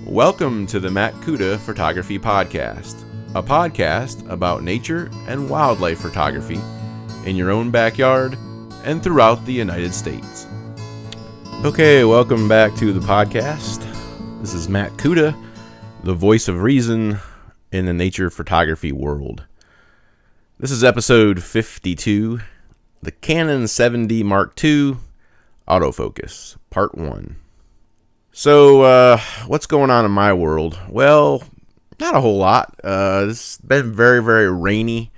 Welcome to the Cuda Photography Podcast, a podcast about nature and wildlife photography in your own backyard and throughout the United States. Okay, welcome back to the podcast. This is Matt Cuda, the voice of reason in the nature photography world. This is episode 52, the Canon 7D Mark II autofocus, part 1. So, what's going on in my world? Well, not a whole lot. It's been very, very rainy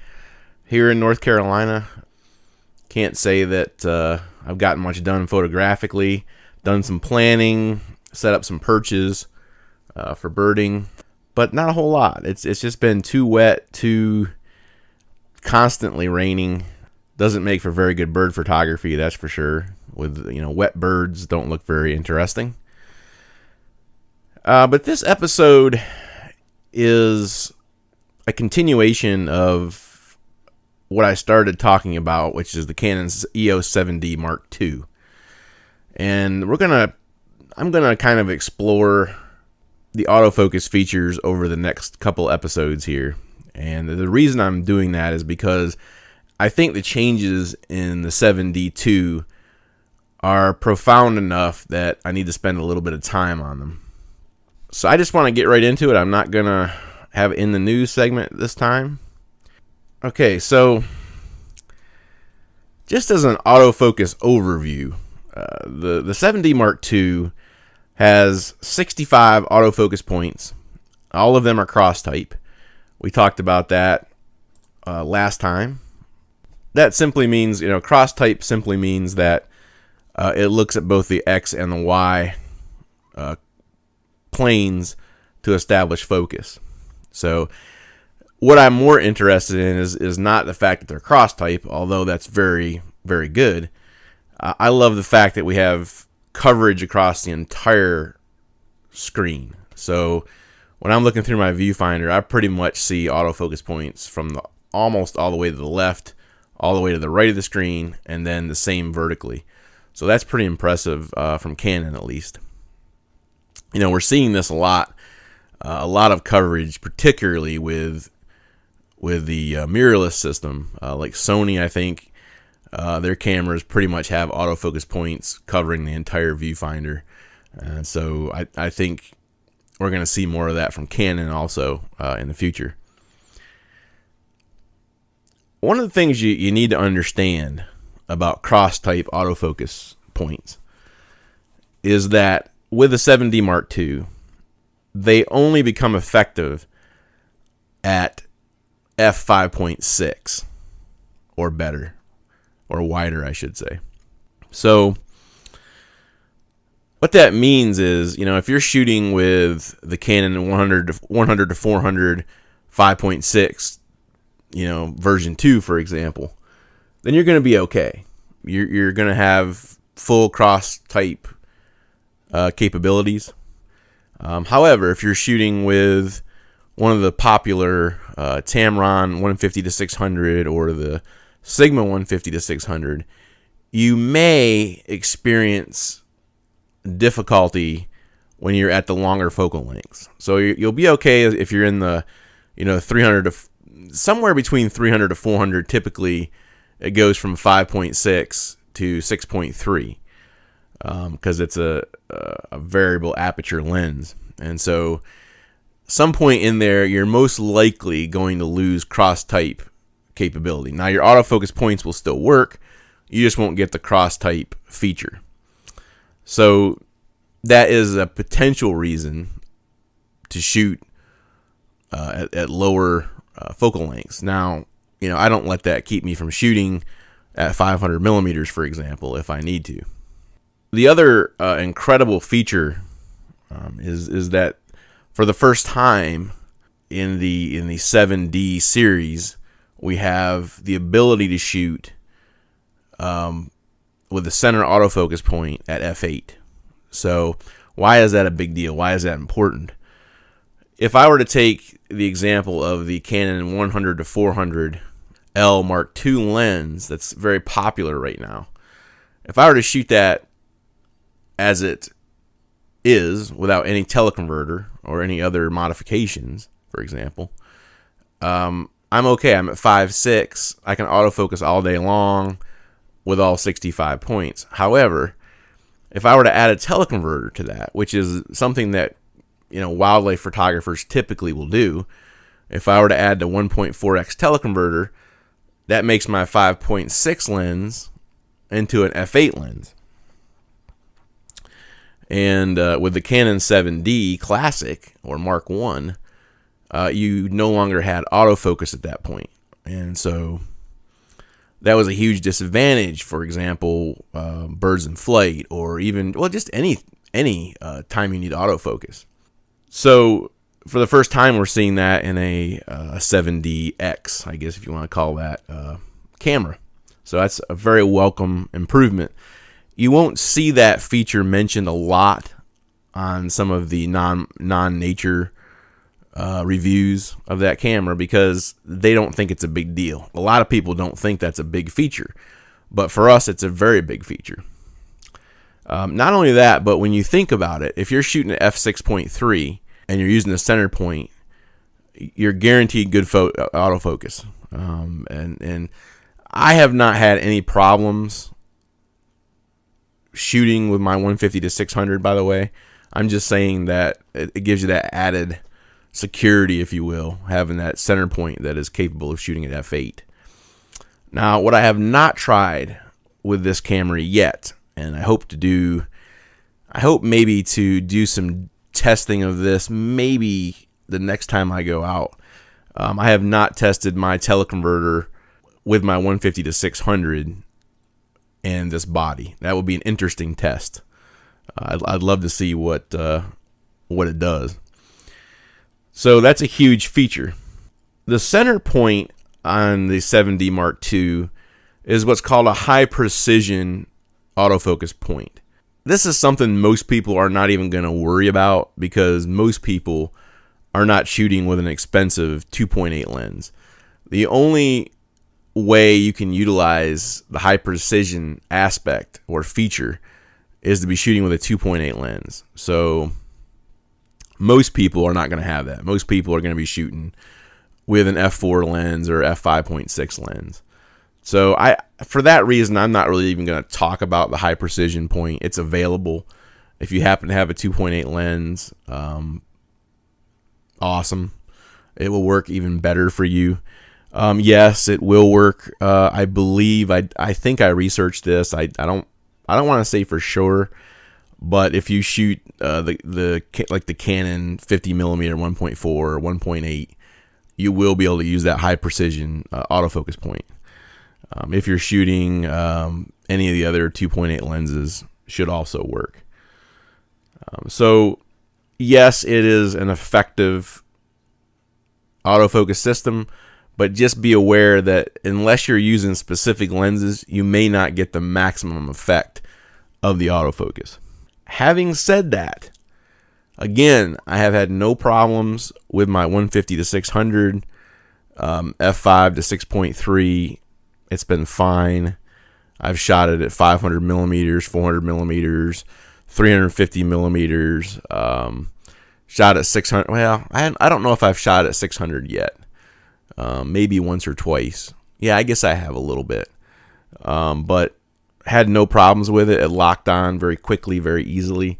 here in North Carolina. Can't say that I've gotten much done photographically. Done some planning, set up some perches for birding, but not a whole lot. It's just been too wet, too constantly raining. Doesn't make for very good bird photography, that's for sure. With, wet birds don't look very interesting. But this episode is a continuation of what I started talking about, which is the Canon EOS 7D Mark II. And I'm gonna kind of explore the autofocus features over the next couple episodes here. And the reason I'm doing that is because I think the changes in the 7D II are profound enough that I need to spend a little bit of time on them. So I just want to get right into it. I'm not going to have in the news segment this time. Okay, so just as an autofocus overview, the 7D Mark II has 65 autofocus points. All of them are cross-type. We talked about that last time. That simply means, cross-type simply means that it looks at both the X and the Y planes to establish focus. So what I'm more interested in is not the fact that they're cross-type, although that's very, very good. I love the fact that we have coverage across the entire screen. So when I'm looking through my viewfinder, I pretty much see autofocus points from almost all the way to the left, all the way to the right of the screen, and then the same vertically. So that's pretty impressive from Canon, at least. We're seeing this a lot of coverage, particularly with the mirrorless system, like Sony. I think their cameras pretty much have autofocus points covering the entire viewfinder, and so I think we're going to see more of that from Canon also in the future. One of the things you need to understand about cross-type autofocus points is that with the 7D Mark II, they only become effective at f5.6 or better, or wider, I should say. So what that means is, if you're shooting with the Canon 100 to 400 5.6, version 2, for example, then you're going to be okay. You're going to have full cross-type capabilities. However, if you're shooting with one of the popular Tamron 150 to 600 or the Sigma 150 to 600, you may experience difficulty when you're at the longer focal lengths. So you'll be okay if you're in the 300 to somewhere between 300 to 400. Typically, it goes from 5.6 to 6.3. Because it's a variable aperture lens. And so some point in there, you're most likely going to lose cross-type capability. Now, your autofocus points will still work. You just won't get the cross-type feature. So that is a potential reason to shoot at lower focal lengths. Now, I don't let that keep me from shooting at 500 millimeters, for example, if I need to. The other incredible feature is that for the first time in the 7D series, we have the ability to shoot with the center autofocus point at f8. So why is that a big deal? Why is that important? If I were to take the example of the Canon 100 to 400 L Mark II lens that's very popular right now, if I were to shoot that as it is without any teleconverter or any other modifications, for example, I'm okay. I'm at 5.6. I can autofocus all day long with all 65 points. However, if I were to add a teleconverter to that, which is something that wildlife photographers typically will do, if I were to add the 1.4x teleconverter, that makes my 5.6 lens into an f8 lens. And with the Canon 7D Classic or Mark I, you no longer had autofocus at that point. And so that was a huge disadvantage. For example, birds in flight, or even, just any time you need autofocus. So for the first time, we're seeing that in a 7DX, I guess if you want to call that, camera. So that's a very welcome improvement. You won't see that feature mentioned a lot on some of the non-nature reviews of that camera, because they don't think it's a big deal. A lot of people don't think that's a big feature, but for us, it's a very big feature. Not only that, but when you think about it, if you're shooting at f6.3 and you're using the center point, you're guaranteed good autofocus. And I have not had any problems shooting with my 150 to 600, by the way. I'm just saying that it gives you that added security, if you will, having that center point that is capable of shooting at f8. Now, what I have not tried with this camera yet, and I hope maybe to do some testing of this maybe the next time I go out. I have not tested my teleconverter with my 150 to 600 and this body. That would be an interesting test. I'd love to see what it does. So that's a huge feature. The center point on the 7D Mark II is what's called a high precision autofocus point. This is something most people are not even going to worry about, because most people are not shooting with an expensive 2.8 lens. The only way you can utilize the high precision aspect or feature is to be shooting with a 2.8 lens. So most people are not going to have that. Most people are going to be shooting with an f4 lens or f5.6 lens. So for that reason, I'm not really even going to talk about the high precision point. It's available. If you happen to have a 2.8 lens, awesome. It will work even better for you. Yes, it will work. I believe, I think I researched this. I don't want to say for sure, but if you shoot the Canon 50mm 1.4 or 1.8, you will be able to use that high precision autofocus point. If you're shooting any of the other 2.8 lenses, should also work. So yes, it is an effective autofocus system, but just be aware that unless you're using specific lenses, you may not get the maximum effect of the autofocus. Having said that, again, I have had no problems with my 150 to 600, f5 to 6.3. It's been fine. I've shot it at 500 millimeters, 400 millimeters, 350 millimeters. Shot at 600. Well, I don't know if I've shot at 600 yet. Maybe once or twice. Yeah, I guess I have a little bit. But had no problems with it. It locked on very quickly, very easily.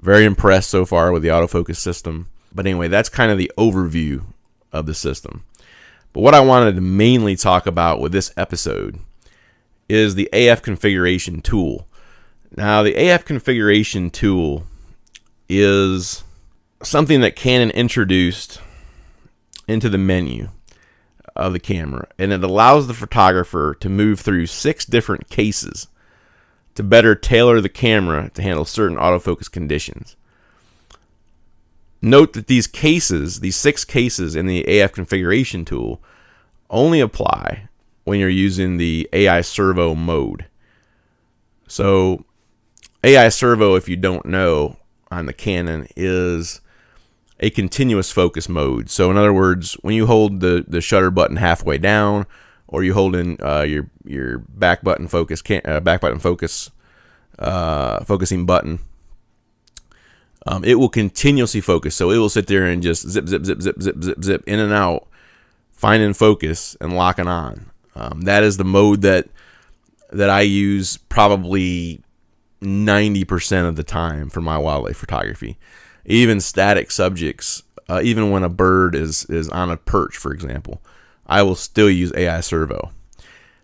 Very impressed so far with the autofocus system. But anyway, that's kind of the overview of the system. But what I wanted to mainly talk about with this episode is the AF configuration tool. Now, the AF configuration tool is something that Canon introduced into the menu of the camera, and it allows the photographer to move through 6 different cases to better tailor the camera to handle certain autofocus conditions. Note that these 6 cases in the AF configuration tool only apply when you're using the AI servo mode. So AI servo, if you don't know, on the Canon is a continuous focus mode. So in other words, when you hold the shutter button halfway down, or you hold in your back button focusing button, It will continuously focus. So it will sit there and just zip, zip, zip, zip, zip, zip, zip, in and out, finding focus and locking on. That is the mode that I use probably 90% of the time for my wildlife photography. Even static subjects, even when a bird is on a perch, for example, I will still use AI servo.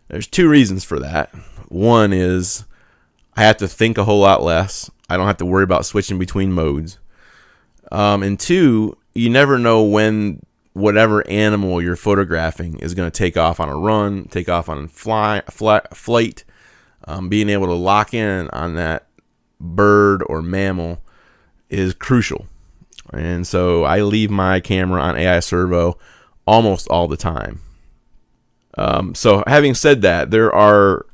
There's two reasons for that. One is I have to think a whole lot less. I don't have to worry about switching between modes. And two, you never know when whatever animal you're photographing is going to take off on a run, take off on flight. Being able to lock in on that bird or mammal is crucial. And so I leave my camera on AI servo almost all the time. So having said that, there are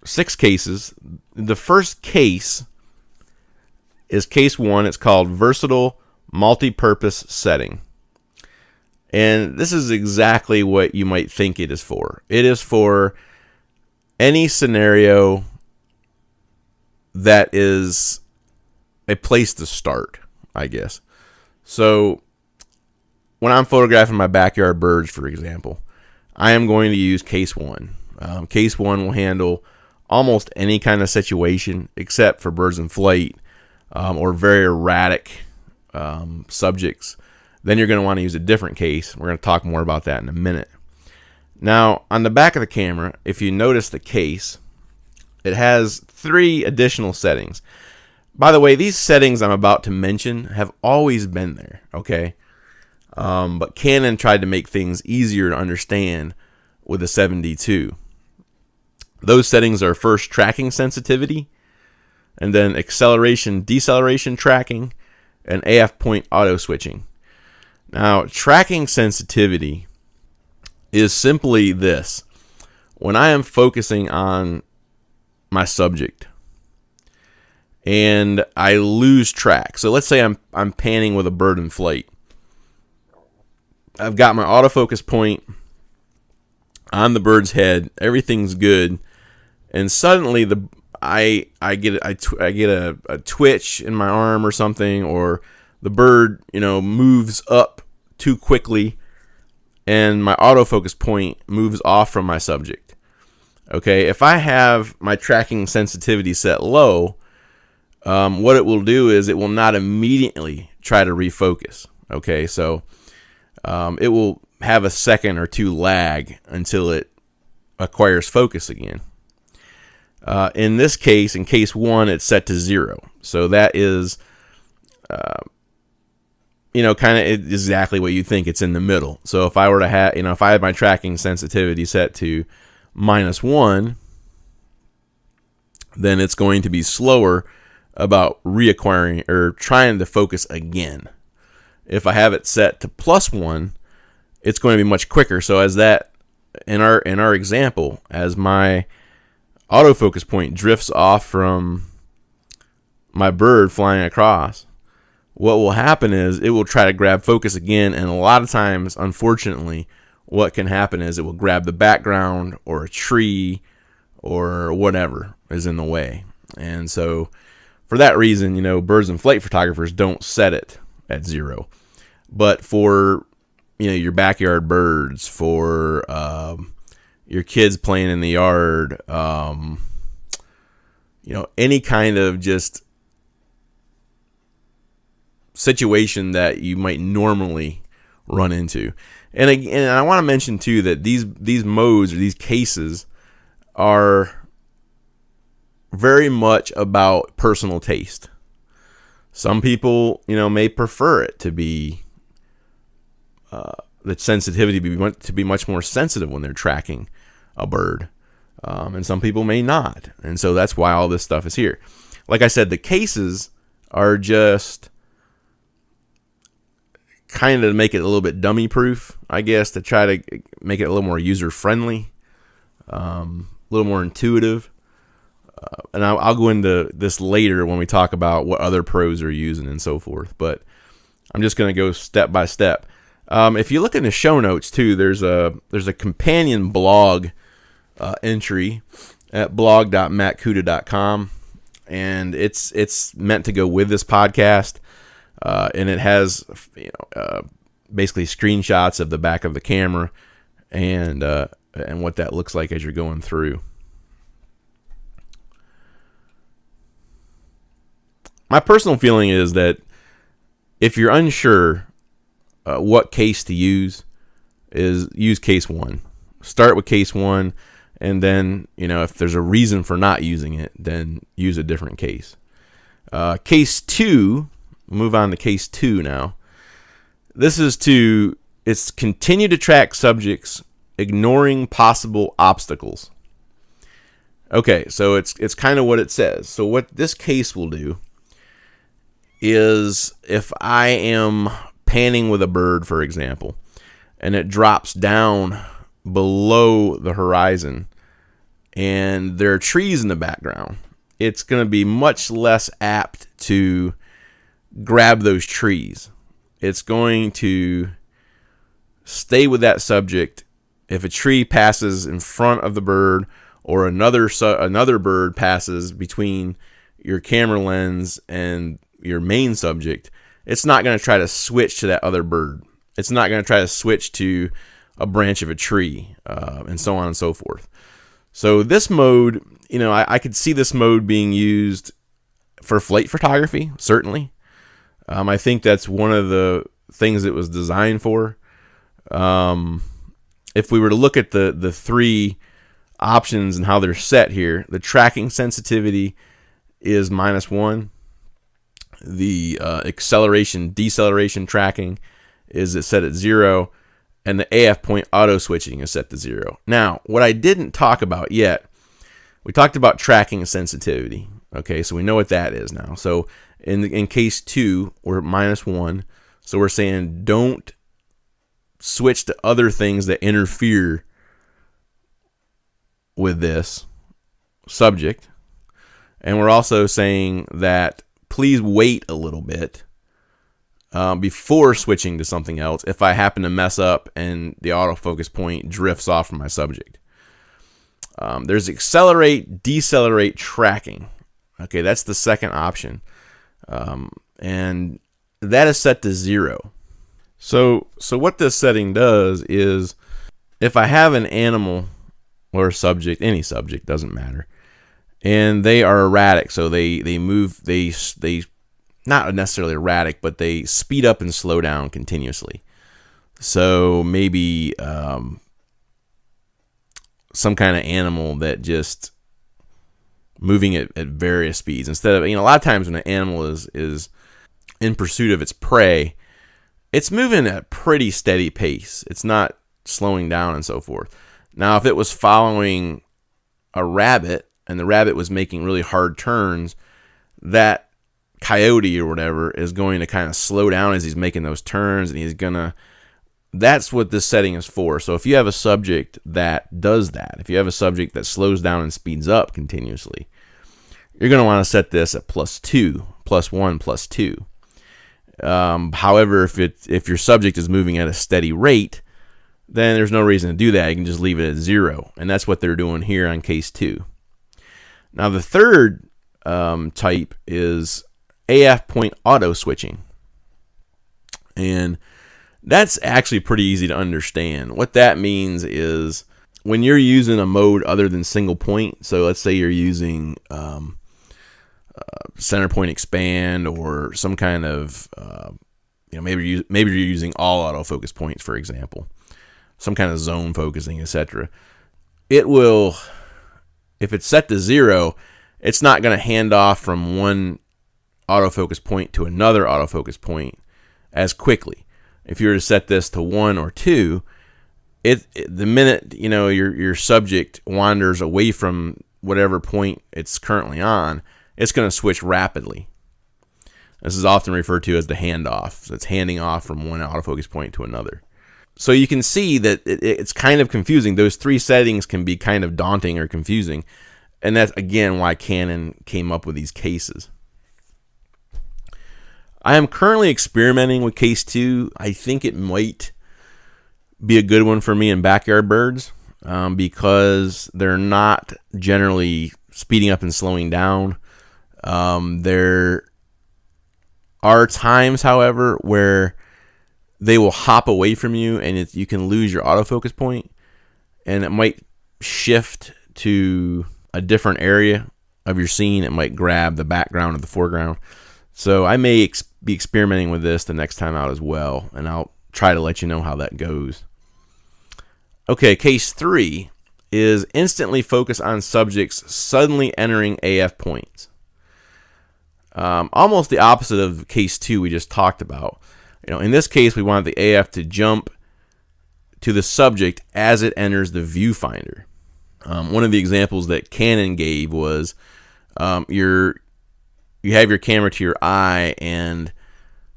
6 cases. The first case is case 1. It's called Versatile Multi-Purpose Setting. And this is exactly what you might think it is for. It is for any scenario that is a place to start, I guess. So when I'm photographing my backyard birds, for example, I am going to use case 1. Case 1 will handle almost any kind of situation except for birds in flight or very erratic subjects. Then you're going to want to use a different case. We're going to talk more about that in a minute. Now, on the back of the camera, if you notice the case, it has 3 additional settings. By the way, these settings I'm about to mention have always been there, okay? But Canon tried to make things easier to understand with the 7D2. Those settings are first tracking sensitivity, and then acceleration, deceleration tracking, and AF point auto switching. Now, tracking sensitivity is simply this. When I am focusing on my subject and I lose track. So let's say I'm panning with a bird in flight. I've got my autofocus point on the bird's head. Everything's good. And suddenly I get a twitch in my arm or something, or the bird, moves up too quickly and my autofocus point moves off from my subject. Okay, if I have my tracking sensitivity set low, what it will do is it will not immediately try to refocus. Okay, so it will have a second or 2 lag until it acquires focus again. In this case, in case 1, it's set to 0. So that is, kind of exactly what you think. It's in the middle. So if I were to have, if I had my tracking sensitivity set to -1, then it's going to be slower about reacquiring or trying to focus again. If I have it set to +1, it's going to be much quicker. So as that, in our example, as my autofocus point drifts off from my bird flying across, what will happen is it will try to grab focus again, and a lot of times, unfortunately, what can happen is it will grab the background or a tree or whatever is in the way. And so for that reason, birds and flight photographers don't set it at 0. But for, your backyard birds, for your kids playing in the yard, any kind of just situation that you might normally run into. And again, I want to mention too that these modes or these cases are very much about personal taste. Some people, may prefer it to be the sensitivity to be much more sensitive when they're tracking a bird, and some people may not. And so that's why all this stuff is here. Like I said, the cases are just kind of to make it a little bit dummy proof, I guess, to try to make it a little more user friendly, a little more intuitive. And I'll go into this later when we talk about what other pros are using and so forth. But I'm just going to go step by step. If you look in the show notes too, there's a companion blog entry at blog.mattcuda.com, and it's meant to go with this podcast. and it has basically screenshots of the back of the camera and what that looks like as you're going through. My personal feeling is that if you're unsure what case to use case 1. Start with case 1, and then if there's a reason for not using it, then use a different case. Case 2, move on to case 2 now. This is it's continue to track subjects, ignoring possible obstacles. Okay, so it's kind of what it says. So what this case will do is, if I am panning with a bird, for example, and it drops down below the horizon and there are trees in the background, it's going to be much less apt to grab those trees. It's going to stay with that subject. If a tree passes in front of the bird, or another bird passes between your camera lens and your main subject, it's not going to try to switch to that other bird. It's not going to try to switch to a branch of a tree, and so on and so forth. So this mode, I could see this mode being used for flight photography, certainly. I think that's one of the things it was designed for. If we were to look at the 3 options and how they're set here, the tracking sensitivity is -1. The acceleration deceleration tracking is set at 0, and the AF point auto switching is set to 0. Now, what I didn't talk about yet, we talked about tracking sensitivity. Okay, so we know what that is now. So in case 2, we're at -1. So we're saying don't switch to other things that interfere with this subject. And we're also saying that please wait a little bit before switching to something else if I happen to mess up and the autofocus point drifts off from my subject. There's accelerate, decelerate tracking. Okay, that's the second option. And that is set to 0. So what this setting does is, if I have an animal or a subject, any subject, doesn't matter, and they are erratic, so they move, they not necessarily erratic, but they speed up and slow down continuously. So maybe some kind of animal that just moving at various speeds, instead of, a lot of times when an animal is in pursuit of its prey, it's moving at a pretty steady pace. It's not slowing down and so forth. Now, if it was following a rabbit and the rabbit was making really hard turns, that coyote or whatever is going to kind of slow down as he's making those turns, and that's what this setting is for. So if you have a subject that does that, if you have a subject that slows down and speeds up continuously, you're going to want to set this at +2, +1, +2. However, if your subject is moving at a steady rate, then there's no reason to do that. You can just leave it at 0, and that's what they're doing here on case 2. Now, the third type is AF point auto switching, and that's actually pretty easy to understand. What that means is, when you're using a mode other than single point, so let's say you're using center point expand, or some kind of maybe you're using all autofocus points, for example, some kind of zone focusing, etc. It will, if it's set to 0, it's not going to hand off from one autofocus point to another autofocus point as quickly. If you were to set this to 1 or 2, the minute your subject wanders away from whatever point it's currently on, it's going to switch rapidly. This is often referred to as the handoff. So it's handing off from one autofocus point to another. So you can see that it's kind of confusing. Those 3 settings can be kind of daunting or confusing. And that's, again, why Canon came up with these cases. I am currently experimenting with case 2. I think it might be a good one for me in backyard birds, because they're not generally speeding up and slowing down. They're are times, however, where they will hop away from you and you can lose your autofocus point, and it might shift to a different area of your scene. It might grab the background or the foreground. So I may be experimenting with this the next time out as well, and I'll try to let you know how that goes. Okay, case 3 is instantly focus on subjects suddenly entering AF points. Almost the opposite of case 2 we just talked about. In this case, we want the AF to jump to the subject as it enters the viewfinder. One of the examples that Canon gave was you have your camera to your eye, and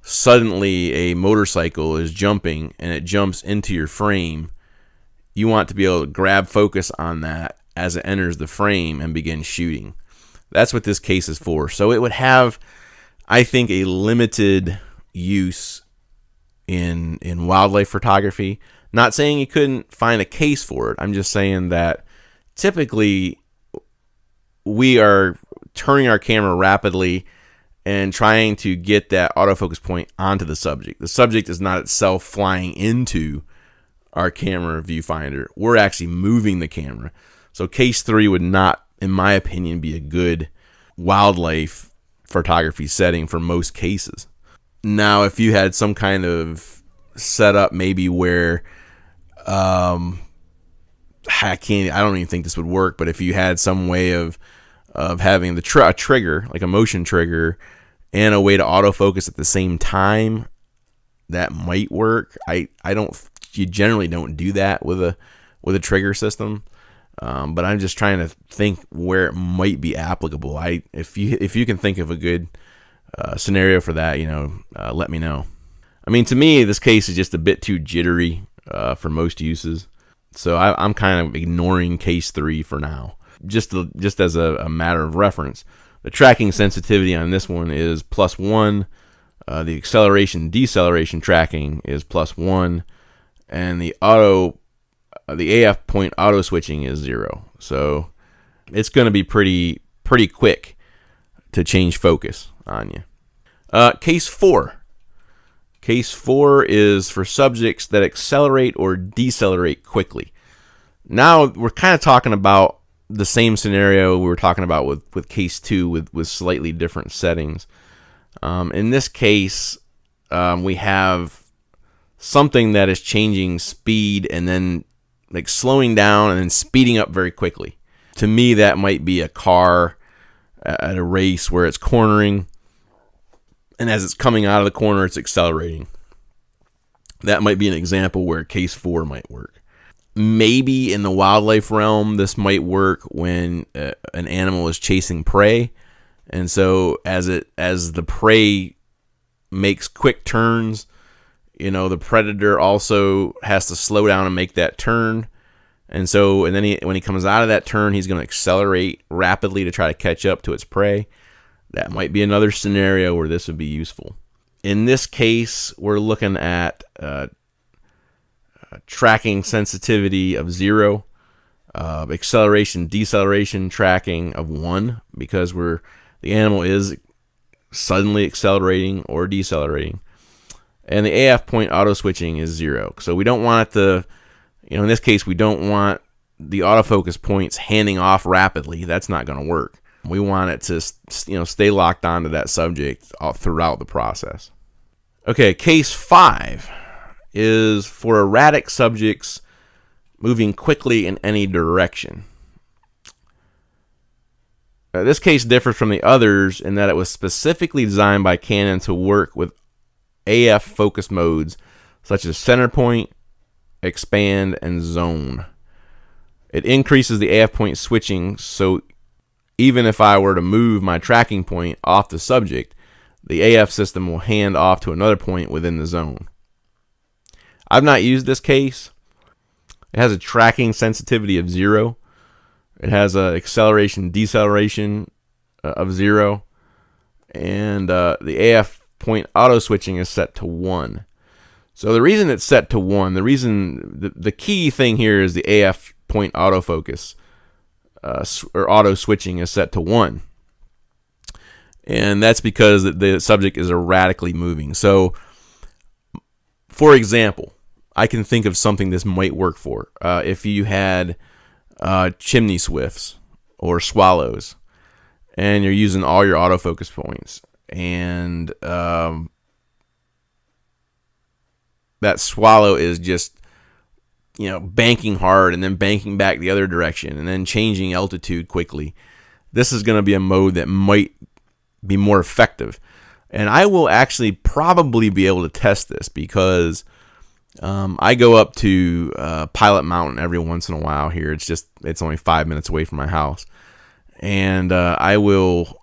suddenly a motorcycle is jumping, and it jumps into your frame. You want to be able to grab focus on that as it enters the frame and begin shooting. That's what this case is for. So it would have, I think, a limited use in wildlife photography. Not saying you couldn't find a case for it. I'm just saying that typically we are turning our camera rapidly and trying to get that autofocus point onto the subject. The subject is not itself flying into our camera viewfinder. We're actually moving the camera. So case 3 would not, in my opinion, be a good wildlife photography setting for most cases. Now, if you had some kind of setup maybe where I don't even think this would work, but if you had some way of having a trigger, like a motion trigger, and a way to autofocus at the same time, that might work. You generally don't do that with a trigger system, but I'm just trying to think where it might be applicable. If you can think of a good scenario for that, let me know. I mean, to me, this case is just a bit too jittery for most uses, so I'm kind of ignoring case 3 for now. Just as a matter of reference, the tracking sensitivity on this one is +1. The acceleration deceleration tracking is +1, and the AF point auto switching is 0. So it's going to be pretty quick to change focus on you. Case 4. Case 4 is for subjects that accelerate or decelerate quickly. Now we're kind of talking about the same scenario we were talking about with case 2 with slightly different settings. In this case, we have something that is changing speed and then like slowing down and then speeding up very quickly. To me, that might be a car at a race where it's cornering, and as it's coming out of the corner, it's accelerating. That might be an example where case 4 might work. Maybe in the wildlife realm, this might work when an animal is chasing prey, and so as the prey makes quick turns, the predator also has to slow down and make that turn, and then when he comes out of that turn, he's going to accelerate rapidly to try to catch up to its prey. That might be another scenario where this would be useful. In this case, we're looking at tracking sensitivity of 0, acceleration deceleration tracking of 1, because the animal is suddenly accelerating or decelerating, and the AF point auto switching is 0. So we don't want it to, in this case, we don't want the autofocus points handing off rapidly. That's not going to work. We want it to stay locked onto that subject throughout the process. Okay, case 5 is for erratic subjects moving quickly in any direction. This case differs from the others in that it was specifically designed by Canon to work with AF focus modes such as center point, expand, and zone. It increases the AF point switching, so even if I were to move my tracking point off the subject, the AF system will hand off to another point within the zone. I've not used this case. It has a tracking sensitivity of 0. It has an acceleration deceleration of 0, and the AF point auto switching is set to 1. So the reason it's set to 1, the key thing here is the AF point autofocus or auto switching is set to 1. And that's because the subject is erratically moving. So, for example, I can think of something this might work for. If you had chimney swifts or swallows, and you're using all your autofocus points, and that swallow is just, banking hard and then banking back the other direction and then changing altitude quickly, this is going to be a mode that might be more effective. And I will actually probably be able to test this because I go up to Pilot Mountain every once in a while here. It's only 5 minutes away from my house. And I will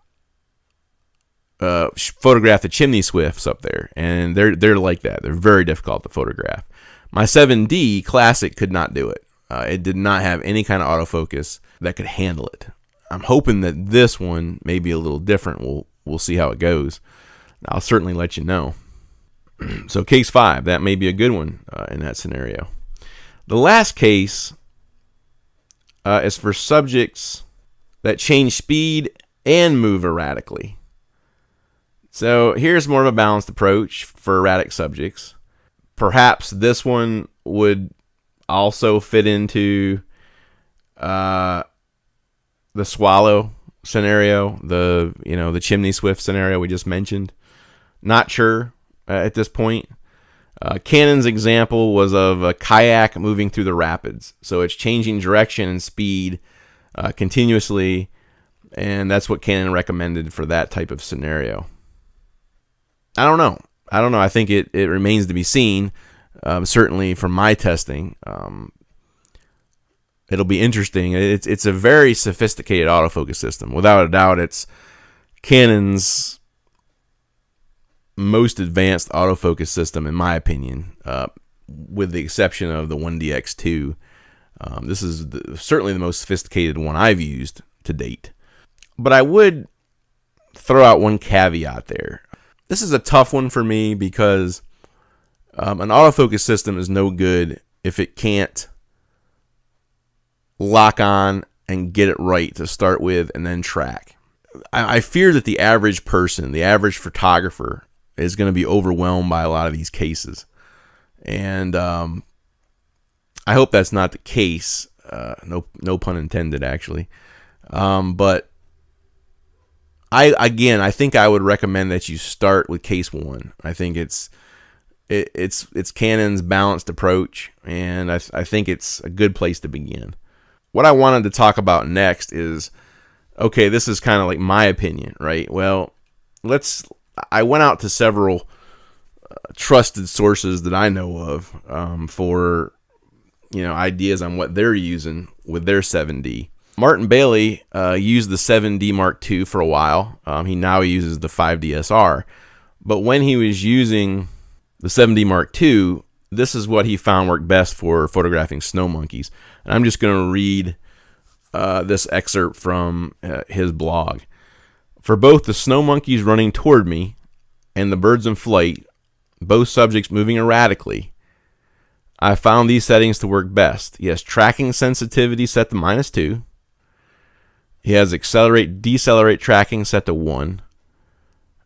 photograph the chimney swifts up there, and they're like that. They're very difficult to photograph. My 7D Classic could not do it. It did not have any kind of autofocus that could handle it. I'm hoping that this one may be a little different. We'll see how it goes. I'll certainly let you know. So case 5, that may be a good one in that scenario. The last case is for subjects that change speed and move erratically. So here's more of a balanced approach for erratic subjects. Perhaps this one would also fit into the swallow scenario, the chimney swift scenario we just mentioned. Not sure at this point. Canon's example was of a kayak moving through the rapids. So it's changing direction and speed continuously, and that's what Canon recommended for that type of scenario. I don't know. I think it remains to be seen. Certainly from my testing, it'll be interesting. It's a very sophisticated autofocus system. Without a doubt, it's Canon's most advanced autofocus system, in my opinion, with the exception of the 1DX2. This is certainly the most sophisticated one I've used to date. But I would throw out one caveat there. This is a tough one for me because an autofocus system is no good if it can't lock on and get it right to start with and then track. I fear that the average person, the average photographer, is going to be overwhelmed by a lot of these cases. And I hope that's not the case. No pun intended, actually. But I think I would recommend that you start with case 1. I think it's Canon's balanced approach, and I think it's a good place to begin. What I wanted to talk about next is, okay, this is kind of like my opinion, right? Well, I went out to several trusted sources that I know of for ideas on what they're using with their 7D. Martin Bailey used the 7D Mark II for a while. He now uses the 5DSR. But when he was using the 7D Mark II, this is what he found worked best for photographing snow monkeys. And I'm just going to read this excerpt from his blog. For both the snow monkeys running toward me and the birds in flight, both subjects moving erratically, I found these settings to work best. He has tracking sensitivity set to -2. He has accelerate, decelerate tracking set to 1.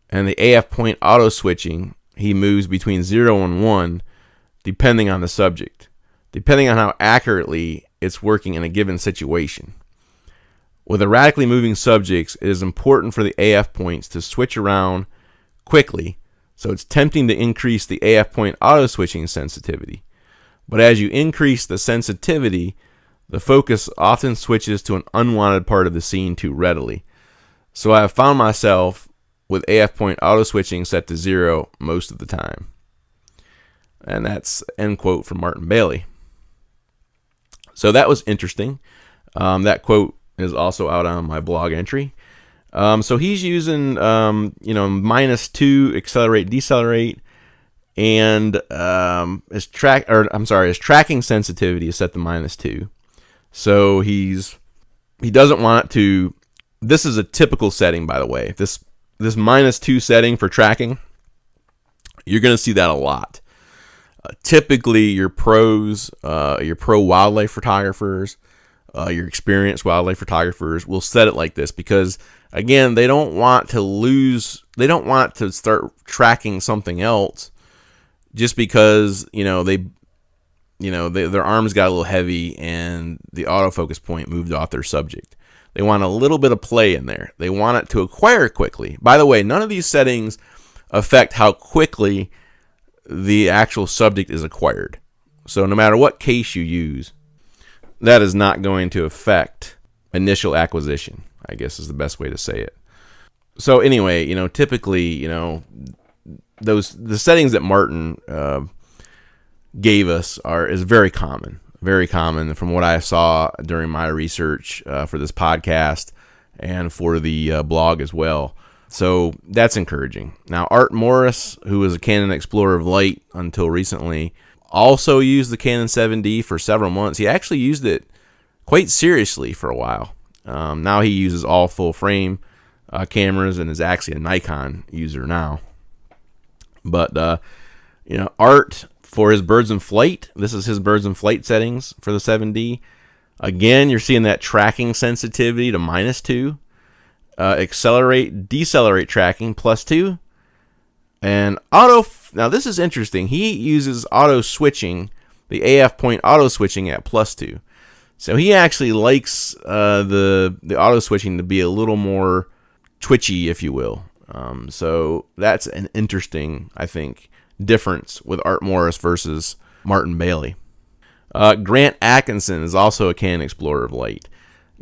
And the AF point auto switching, he moves between 0 and 1 depending on the subject, depending on how accurately it's working in a given situation. With erratically moving subjects, it is important for the AF points to switch around quickly, so it's tempting to increase the AF point auto switching sensitivity. But as you increase the sensitivity, the focus often switches to an unwanted part of the scene too readily. So I have found myself with AF point auto switching set to 0 most of the time. And that's end quote from Martin Bailey. So that was interesting. That quote is also out on my blog entry. So he's using -2 accelerate, decelerate, and his tracking sensitivity is set to -2. So he doesn't want it to. This is a typical setting, by the way. This -2 setting for tracking, you're going to see that a lot. Typically, your pros, your pro wildlife photographers, your experienced wildlife photographers will set it like this because, again, they don't want to start tracking something else just because, their arms got a little heavy and the autofocus point moved off their subject. They want a little bit of play in there. They want it to acquire quickly. By the way, none of these settings affect how quickly the actual subject is acquired. So no matter what case you use, that is not going to affect initial acquisition, I guess is the best way to say it. So anyway, typically, the settings that Martin gave us is very common from what I saw during my research for this podcast and for the blog as well. So that's encouraging. Now, Art Morris, who was a Canon Explorer of Light until recently, also used the Canon 7D for several months. He actually used it quite seriously for a while. Now he uses all full frame cameras and is actually a Nikon user now. But, Art, for his birds in flight, this is his birds in flight settings for the 7D. Again, you're seeing that tracking sensitivity to -2. Accelerate, decelerate tracking +2. And now this is interesting. He uses auto switching, the AF point auto switching at +2. So he actually likes the auto switching to be a little more twitchy, if you will. So that's an interesting, I think, difference with Art Morris versus Martin Bailey. Grant Atkinson is also a Canon Explorer of Light.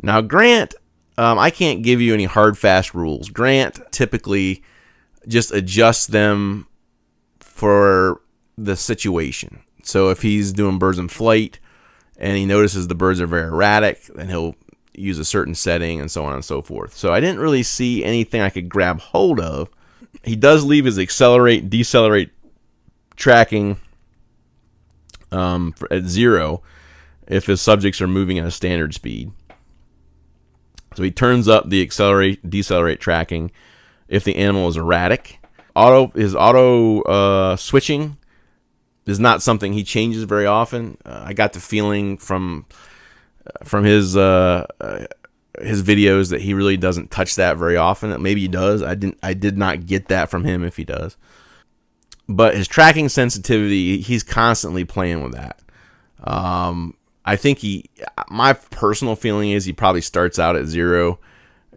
Now, Grant, I can't give you any hard, fast rules. Grant typically just adjusts them for the situation. So if he's doing birds in flight and he notices the birds are very erratic, then he'll use a certain setting and so on and so forth. So I didn't really see anything I could grab hold of. He does leave his accelerate, decelerate tracking at 0 if his subjects are moving at a standard speed. So he turns up the accelerate, decelerate tracking if the animal is erratic. His auto switching is not something he changes very often. I got the feeling from his videos that he really doesn't touch that very often. Maybe he does. I did not get that from him if he does. But his tracking sensitivity, he's constantly playing with that. I think my personal feeling is he probably starts out at 0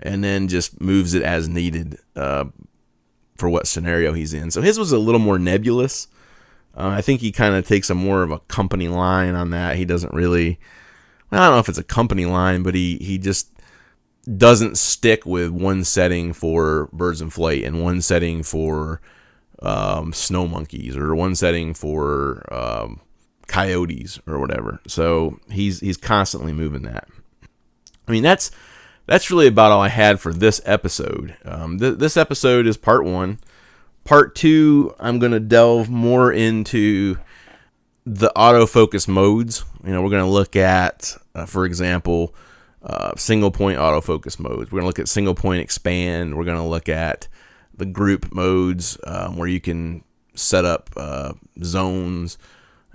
and then just moves it as needed for what scenario he's in. So his was a little more nebulous. I think he kind of takes a more of a company line on that. He doesn't really, I don't know if it's a company line, but he just doesn't stick with one setting for birds in flight and one setting for snow monkeys or one setting for coyotes or whatever. So he's constantly moving that. I mean, that's really about all I had for this episode. This episode is part 1. Part 2, I'm going to delve more into the autofocus modes. We're going to look at, for example, single point autofocus modes. We're going to look at single point expand. We're going to look at the group modes where you can set up zones,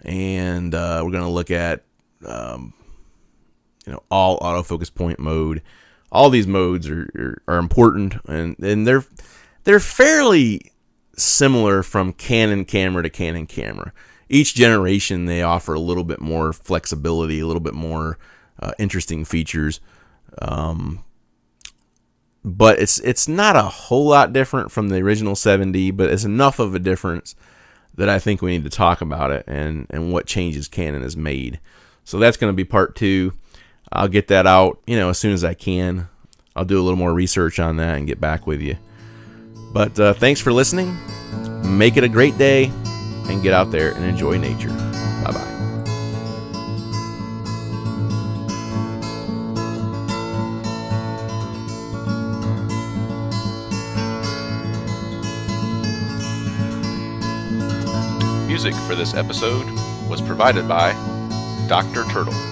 and we're going to look at all autofocus point mode. All these modes are important, and they're fairly similar from Canon camera to Canon camera. Each generation they offer a little bit more flexibility, a little bit more interesting features. But it's not a whole lot different from the original 7D, but it's enough of a difference that I think we need to talk about it and what changes Canon has made. So that's going to be part 2. I'll get that out, as soon as I can. I'll do a little more research on that and get back with you. But thanks for listening. Make it a great day and get out there and enjoy nature. Bye-bye. Music for this episode was provided by Dr. Turtle.